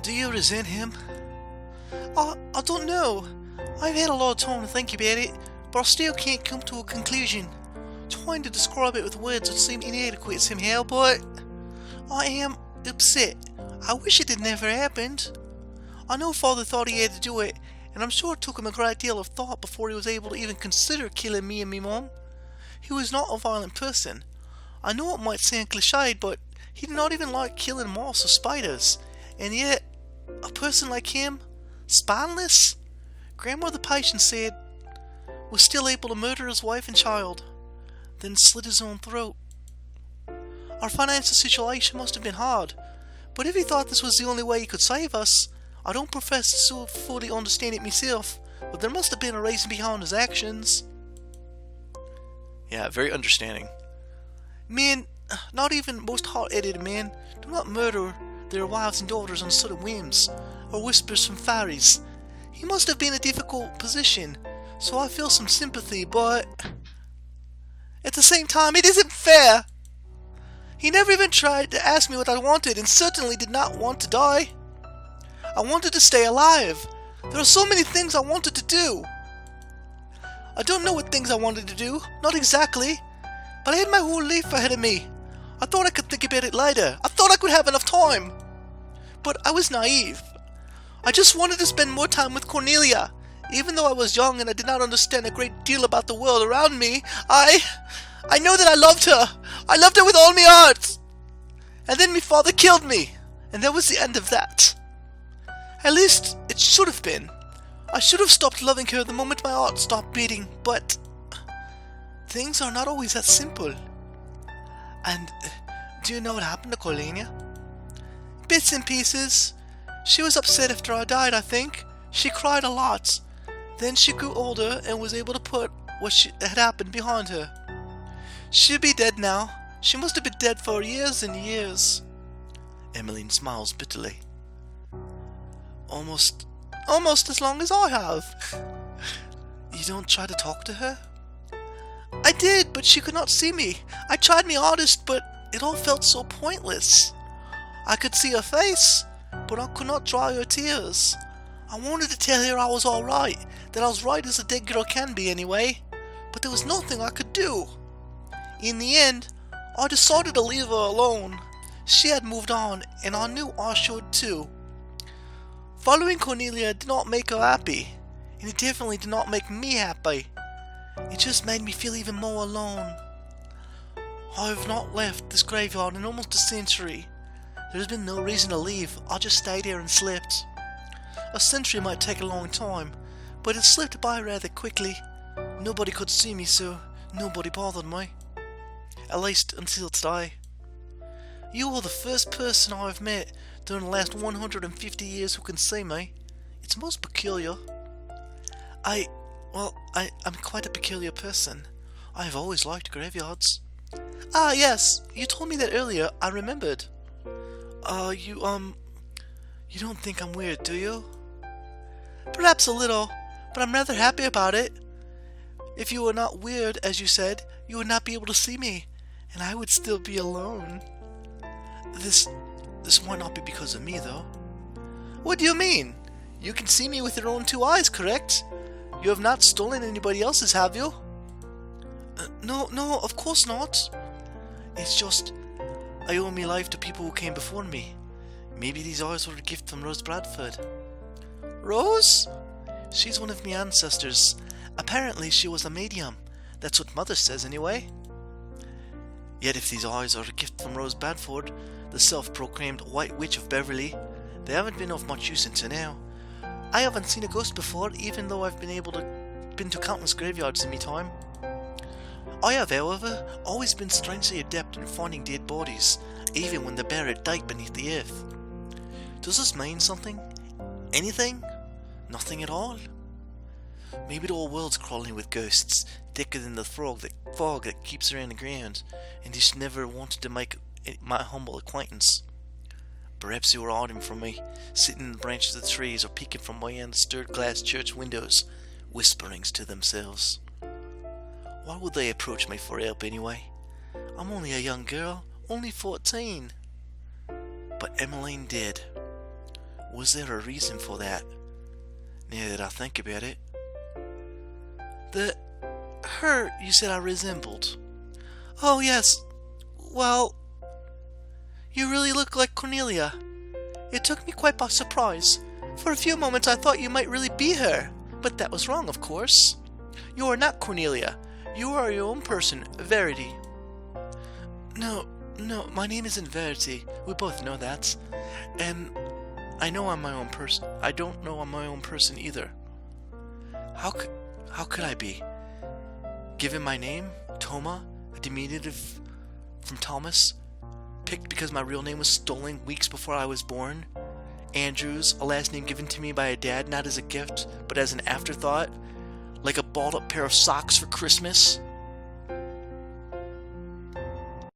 Do you resent him? I don't know. I've had a lot of time to think about it, but I still can't come to a conclusion. Trying to describe it with words would seem inadequate somehow, but I am upset. I wish it had never happened. I know Father thought he had to do it, and I'm sure it took him a great deal of thought before he was able to even consider killing me and me mum. He was not a violent person. I know it might sound cliched, but he did not even like killing moths or spiders, and yet, a person like him, spineless, Grandmother Patience said, was still able to murder his wife and child, then slit his own throat. Our financial situation must have been hard, but if he thought this was the only way he could save us, I don't profess to so fully understand it myself, but there must have been a reason behind his actions. Yeah, very understanding. Men, not even most hot-headed men, do not murder their wives and daughters on sudden whims, or whispers from fairies. He must have been in a difficult position, so I feel some sympathy, but at the same time, it isn't fair. He never even tried to ask me what I wanted, and certainly did not want to die. I wanted to stay alive. There are so many things I wanted to do. I don't know what things I wanted to do, not exactly, but I had my whole life ahead of me. I thought I could think about it later. I thought I could have enough time. But I was naive. I just wanted to spend more time with Cornelia. Even though I was young and I did not understand a great deal about the world around me, I know that I loved her. I loved her with all my heart. And then my father killed me, and that was the end of that. At least, it should have been. I should have stopped loving her the moment my heart stopped beating, but things are not always that simple. And do you know what happened to Cornelia? Bits and pieces. She was upset after I died, I think. She cried a lot. Then she grew older and was able to put what had happened behind her. She'd be dead now. She must have been dead for years and years. Emmeline smiles bitterly. Almost as long as I have. You don't try to talk to her? I did, but she could not see me. I tried my hardest, but it all felt so pointless. I could see her face, but I could not dry her tears. I wanted to tell her I was alright, that I was right as a dead girl can be anyway, but there was nothing I could do. In the end, I decided to leave her alone. She had moved on, and I knew I should too. Following Cornelia did not make her happy, and it definitely did not make me happy. It just made me feel even more alone. I have not left this graveyard in almost a century. There has been no reason to leave. I just stayed here and slept. A century might take a long time, but it slipped by rather quickly. Nobody could see me, so nobody bothered me. At least until today. You are the first person I have met during the last 150 years who can see me. It's most peculiar. I'm quite a peculiar person. I have always liked graveyards. Ah, yes, you told me that earlier. I remembered. You don't think I'm weird, do you? Perhaps a little, but I'm rather happy about it. If you were not weird, as you said, you would not be able to see me, and I would still be alone. This might not be because of me, though. What do you mean? You can see me with your own two eyes, correct? You have not stolen anybody else's, have you? No, of course not. It's just, I owe my life to people who came before me. Maybe these eyes were a gift from Rose Bradford. Rose? She's one of my ancestors. Apparently she was a medium. That's what Mother says anyway. Yet if these eyes are a gift from Rose Bradford, the self-proclaimed White Witch of Beverly, they haven't been of much use until now. I haven't seen a ghost before, even though I've been to countless graveyards in my time. I have, however, always been strangely adept in finding dead bodies, even when they're buried deep beneath the earth. Does this mean something? Anything? Nothing at all? Maybe the whole world's crawling with ghosts, thicker than the fog that keeps around the ground, and just never wanted to make my humble acquaintance. Perhaps they were hiding from me, sitting in the branches of the trees, or peeking from my undisturbed glass church windows, whisperings to themselves. Why would they approach me for help anyway? I'm only a young girl, only 14. But Emmeline did. Was there a reason for that? Now that I think about it. Her you said I resembled. Oh, yes. Well, you really look like Cornelia. It took me quite by surprise. For a few moments I thought you might really be her, but that was wrong, of course. You are not Cornelia. You are your own person, Verity. No, my name isn't Verity. We both know that. And I know I'm my own person. I don't know I'm my own person either. How could I be? Given my name, Toma, a diminutive from Thomas, picked because my real name was stolen weeks before I was born. Andrews, a last name given to me by a dad not as a gift, but as an afterthought, like a balled up pair of socks for Christmas.